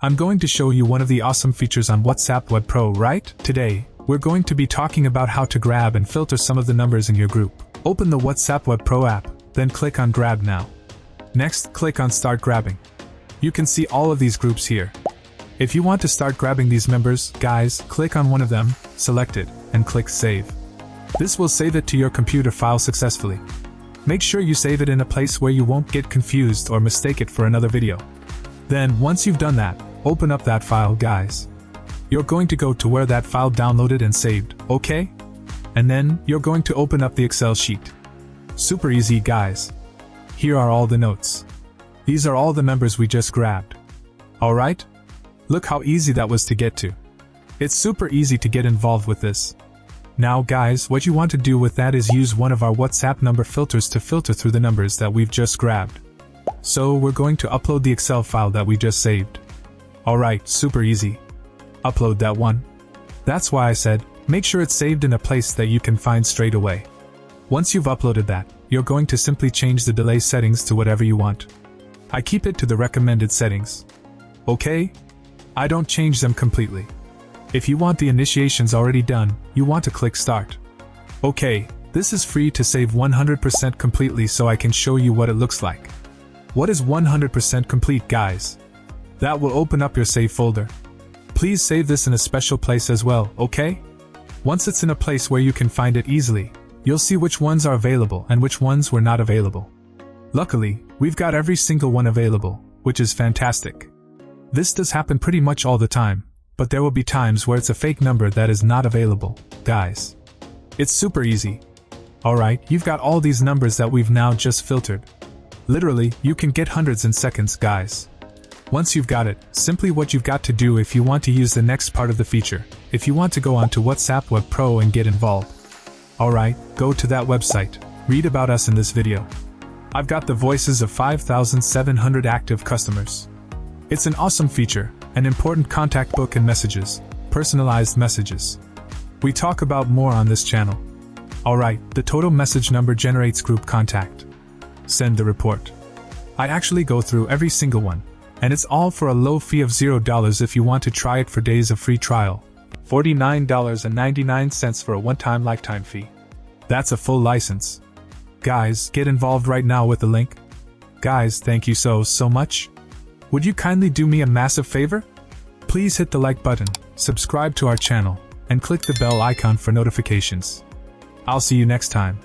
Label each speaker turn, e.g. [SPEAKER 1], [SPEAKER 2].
[SPEAKER 1] I'm going to show you one of the awesome features on WhatsApp WAWPRO, right? Today, we're going to be talking about how to grab and filter some of the numbers in your group. Open the WhatsApp WAWPRO app, then click on Grab Now. Next, click on Start Grabbing. You can see all of these groups here. If you want to start grabbing these members, guys, click on one of them, select it, and click Save. This will save it to your computer file successfully. Make sure you save it in a place where you won't get confused or mistake it for another video. Then, once you've done that, open up that file, guys. You're going to go to where that file downloaded and saved, okay? And then, you're going to open up the Excel sheet. Super easy, guys. Here are all the notes. These are all the members we just grabbed. Alright? Look how easy that was to get to. It's super easy to get involved with this. Now guys, what you want to do with that is use one of our WhatsApp number filters to filter through the numbers that we've just grabbed. So we're going to upload the Excel file that we just saved. Alright, super easy. Upload that one. That's why I said, make sure it's saved in a place that you can find straight away. Once you've uploaded that, you're going to simply change the delay settings to whatever you want. I keep it to the recommended settings. Okay? I don't change them completely. If you want the initiations already done, you want to click Start. Okay, this is free to save 100% completely, so I can show you what it looks like. What is 100% complete, guys? That will open up your save folder. Please save this in a special place as well, okay? Once it's in a place where you can find it easily, you'll see which ones are available and which ones were not available. Luckily, we've got every single one available, which is fantastic. This does happen pretty much all the time, but there will be times where it's a fake number that is not available, guys. It's super easy. Alright, you've got all these numbers that we've now just filtered. Literally, you can get hundreds in seconds, guys. Once you've got it, simply what you've got to do if you want to use the next part of the feature, if you want to go onto WhatsApp WAWPRO and get involved. Alright, go to that website, read about us in this video. I've got the voices of 5,700 active customers. It's an awesome feature, an important contact book and messages, personalized messages. We talk about more on this channel. Alright, the total message number generates group contact. Send the report. I actually go through every single one. And it's all for a low fee of $0 if you want to try it for days of free trial. $49.99 for a one-time lifetime fee. That's a full license. Guys, get involved right now with the link. Guys, thank you so much. Would you kindly do me a massive favor? Please hit the like button, subscribe to our channel, and click the bell icon for notifications. I'll see you next time.